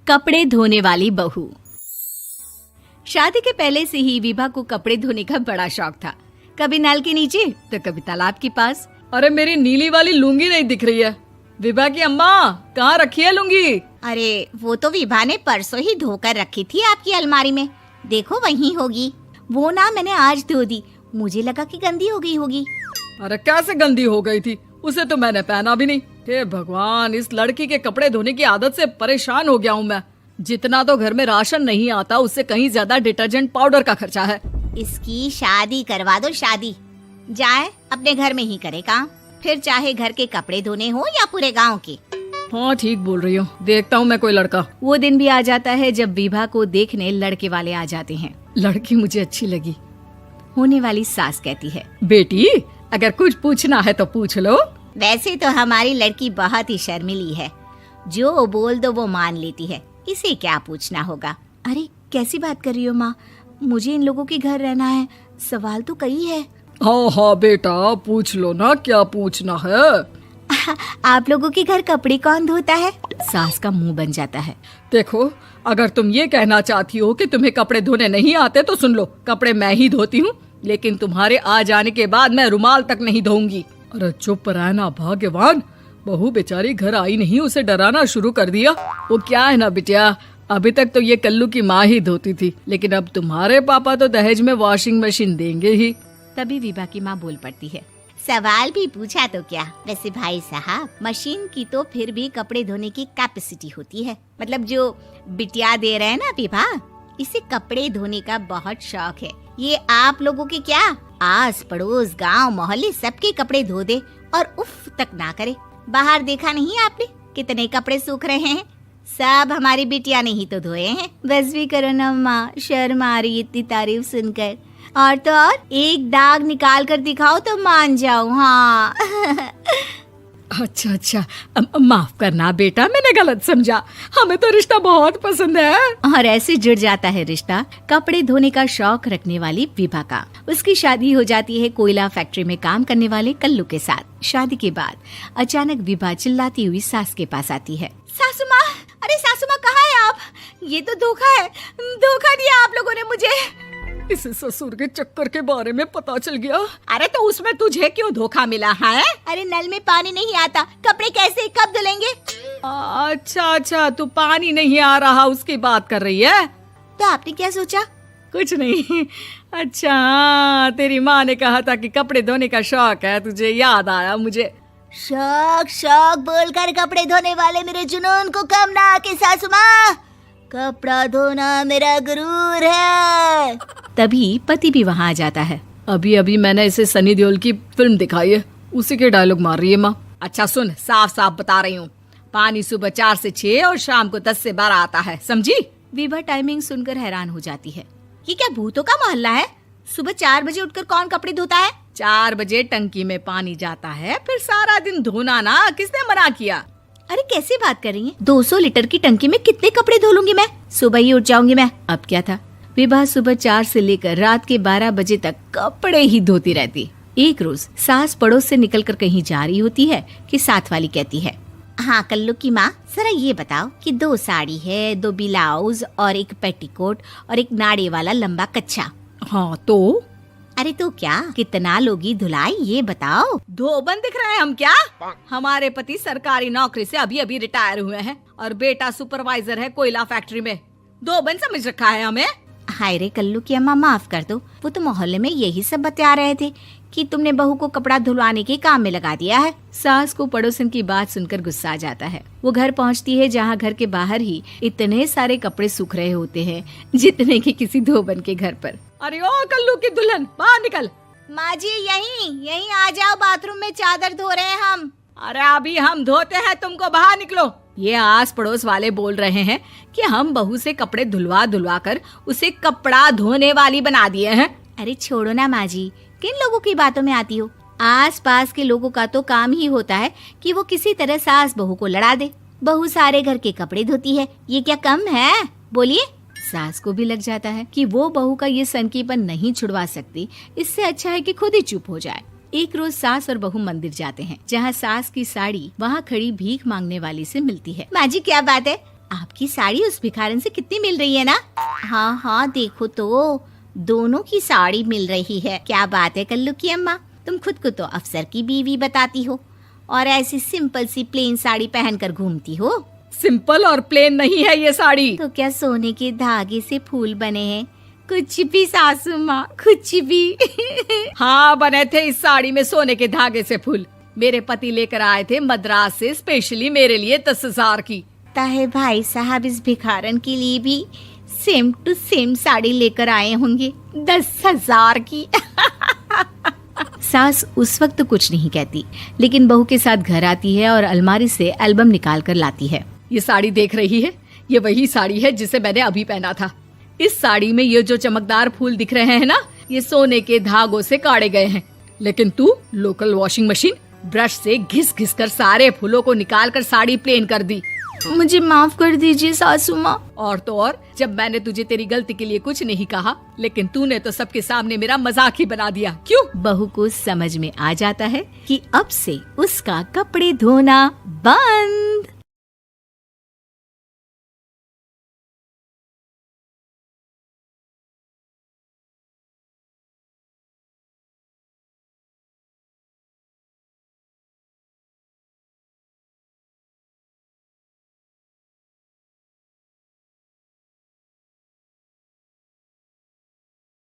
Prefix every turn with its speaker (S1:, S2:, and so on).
S1: कपड़े धोने वाली बहू। शादी के पहले से ही विभा को कपड़े धोने का बड़ा शौक था। कभी नल के नीचे तो कभी तालाब के पास।
S2: अरे मेरी नीली वाली लुंगी नहीं दिख रही है। विभा की अम्मा, कहाँ रखी है लुंगी?
S3: अरे वो तो विभा ने परसों ही धोकर रखी थी आपकी अलमारी में, देखो वहीं होगी। वो ना मैंने आज धो दी, मुझे लगा कि गंदी हो गई होगी।
S2: अरे कैसे गंदी हो गई थी? उसे तो मैंने पहना भी नहीं। हे भगवान, इस लड़की के कपड़े धोने की आदत से परेशान हो गया हूँ मैं। जितना तो घर में राशन नहीं आता, उससे कहीं ज्यादा डिटर्जेंट पाउडर का खर्चा है।
S3: इसकी शादी करवा दो, शादी जाए अपने घर में ही करे काम, फिर चाहे घर के कपड़े धोने हो या पूरे गांव के।
S2: हाँ ठीक बोल रही हो, देखता हूँ मैं कोई लड़का।
S1: वो दिन भी आ जाता है जब विभा को देखने लड़के वाले आ जाते हैं।
S2: लड़की मुझे अच्छी लगी।
S1: होने वाली सास कहती है,
S2: बेटी अगर कुछ पूछना है तो पूछ लो।
S3: वैसे तो हमारी लड़की बहुत ही शर्मिली है, जो बोल दो वो मान लेती है, इसे क्या पूछना होगा।
S1: अरे कैसी बात कर रही हो माँ, मुझे इन लोगों के घर रहना है, सवाल तो कई है।
S2: हाँ हाँ बेटा, पूछ लो ना, क्या पूछना है।
S1: आप लोगों के घर कपड़े कौन धोता है? सास का मुंह बन जाता है।
S2: देखो, अगर तुम ये कहना चाहती हो कि तुम्हें कपड़े धोने नहीं आते तो सुन लो, कपड़े मैं ही धोती हूँ, लेकिन तुम्हारे आ जाने के बाद मैं रुमाल तक नहीं धोऊंगी। अरे चुप रहना भाग्यवान, बहू बेचारी घर आई नहीं, उसे डराना शुरू कर दिया। वो क्या है ना बिटिया, अभी तक तो ये कल्लू की माँ ही धोती थी, लेकिन अब तुम्हारे पापा तो दहेज में वॉशिंग मशीन देंगे ही।
S1: तभी विभा की माँ बोल पड़ती है,
S3: सवाल भी पूछा तो क्या। वैसे भाई साहब, मशीन की तो फिर भी कपड़े धोने की कैपेसिटी होती है। मतलब जो बिटिया दे रहे हैं ना विभा, इसे कपड़े धोने का बहुत शौक है। ये आप लोगों के क्या, आस पड़ोस गांव मोहल्ले सबके कपड़े धो दे और उफ तक ना करे। बाहर देखा नहीं आपने कितने कपड़े सूख रहे हैं? सब हमारी बिटिया ने ही तो धोए हैं।
S1: बस भी करो ना माँ, शर्म आ रही इतनी तारीफ सुनकर। और तो और एक दाग निकाल कर दिखाओ तो मान जाऊं। हाँ
S2: अच्छा, माफ करना बेटा, मैंने गलत समझा। हमें तो रिश्ता बहुत पसंद है।
S1: और ऐसे जुड़ जाता है रिश्ता कपड़े धोने का शौक रखने वाली विभा का। उसकी शादी हो जाती है कोयला फैक्ट्री में काम करने वाले कल्लू के साथ। शादी के बाद अचानक विभा चिल्लाती हुई सास के पास आती है।
S3: सासू माँ, अरे सासू माँ कहाँ है आप? ये तो धोखा है, धोखा दिया आप लोगों ने मुझे।
S2: इसे ससुर के चक्कर के बारे में पता चल गया।
S3: अरे तो उसमें तुझे क्यों धोखा मिला है? अरे नल में पानी नहीं आता, कपड़े कैसे कब धुलेंगे?
S2: अच्छा, तू पानी नहीं आ रहा उसकी बात कर रही है।
S3: तो आपने क्या सोचा?
S2: कुछ नहीं। अच्छा, तेरी माँ ने कहा था कि कपड़े धोने का शौक है तुझे, याद आया मुझे।
S3: शौक बोलकर कपड़े धोने वाले मेरे जुनून को कम ना आके सासू माँ, कपड़ा धोना मेरा गुरूर है।
S1: तभी पति भी वहाँ आ जाता है।
S2: अभी मैंने इसे सनी देओल की फिल्म दिखाई है, उसी के डायलॉग मार रही है माँ। अच्छा सुन, साफ बता रही हूँ, पानी सुबह 4 से 6 और शाम को 10 से 12 आता है, समझी?
S1: विभा टाइमिंग सुनकर हैरान हो जाती है।
S3: ये क्या भूतों का मोहल्ला है? सुबह 4 बजे उठकर कौन कपड़े धोता है?
S2: 4 बजे टंकी में पानी जाता है, फिर सारा दिन धोना ना, किसने मना किया?
S1: अरे कैसी बात कर रही हैं? 200 लीटर की टंकी में कितने कपड़े धो लूंगी मैं? सुबह ही उठ जाऊंगी मैं। अब क्या था, विभा सुबह 4 से लेकर रात के 12 बजे तक कपड़े ही धोती रहती। एक रोज सास पड़ोस से निकलकर कहीं जा रही होती है कि साथ वाली कहती है,
S3: हाँ कल्लू की माँ, जरा ये बताओ कि 2 साड़ी है, 2 ब्लाउज और एक पेटीकोट और एक नाड़े वाला लंबा कच्छा।
S2: हाँ तो?
S3: अरे तो क्या, कितना लोगी धुलाई ये बताओ।
S2: धोबन दिख रहे हैं हम क्या? हमारे पति सरकारी नौकरी से अभी रिटायर हुए हैं और बेटा सुपरवाइजर है कोयला फैक्ट्री में। धोबन समझ रखा है हमें।
S3: हाय रे कल्लू की अम्मा, माफ कर दो, वो तो मोहल्ले में यही सब बता रहे थे कि तुमने बहू को कपड़ा धुलवाने के काम में लगा दिया है।
S1: सास को पड़ोसन की बात सुनकर गुस्सा आ जाता है। वो घर पहुंचती है जहां घर के बाहर ही इतने सारे कपड़े सूख रहे होते हैं जितने कि किसी धोबन के घर पर।
S2: अरे ओ कल्लू की दुल्हन, बाहर निकल।
S3: माँ जी यहीं आ जाओ, बाथरूम में चादर धो रहे हैं हम।
S2: अरे अभी हम धोते हैं, तुमको बाहर निकलो। ये आस पड़ोस वाले बोल रहे हैं कि हम बहू से कपड़े धुलवा कर उसे कपड़ा धोने वाली बना दिए हैं।
S1: अरे छोड़ो ना माँ जी, किन लोगों की बातों में आती हो? आस पास के लोगों का तो काम ही होता है कि वो किसी तरह सास बहू को लड़ा दे। बहू सारे घर के कपड़े धोती है, ये क्या कम है? बोलिए। सास को भी लग जाता है कि वो बहू का ये सनकीपन नहीं छुड़वा सकती, इससे अच्छा है कि खुद ही चुप हो जाए। एक रोज सास और बहू मंदिर जाते हैं, जहाँ सास की साड़ी वहाँ खड़ी भीख मांगने वाली से मिलती है।
S3: माँ जी क्या बात है, आपकी साड़ी उस भिखारन से कितनी मिल रही है ना? हाँ हाँ देखो तो, दोनों की साड़ी मिल रही है। क्या बात है कल्लू की अम्मा, तुम खुद को तो अफसर की बीवी बताती हो और ऐसी सिंपल सी प्लेन साड़ी पहनकर घूमती हो।
S2: सिंपल और प्लेन नहीं है ये साड़ी।
S3: तो क्या सोने के धागे से फूल बने हैं? कुछ भी सासू माँ, कुछ भी।
S2: हाँ बने थे इस साड़ी में सोने के धागे से फूल। मेरे पति लेकर आए थे मद्रास से स्पेशली मेरे लिए 10,000 की।
S3: ताहे भाई साहब इस भिखारन के लिए भी सेम टू सेम साड़ी लेकर आए होंगे 10,000 की।
S1: सास उस वक्त तो कुछ नहीं कहती, लेकिन बहू के साथ घर आती है और अलमारी से एल्बम निकाल कर लाती है।
S2: ये साड़ी देख रही है, ये वही साड़ी है जिसे मैंने अभी पहना था। इस साड़ी में ये जो चमकदार फूल दिख रहे हैं ना, ये सोने के धागों से काढ़े गए हैं। लेकिन तू लोकल वॉशिंग मशीन ब्रश से घिस घिस कर सारे फूलों को निकाल कर साड़ी प्लेन कर दी।
S1: मुझे माफ कर दीजिए सासू माँ।
S2: और तो और, जब मैंने तुझे तेरी गलती के लिए कुछ नहीं कहा, लेकिन तूने तो सबके सामने मेरा मजाक ही बना दिया। क्यों?
S1: बहू को समझ में आ जाता है कि अब से उसका कपड़े धोना बंद।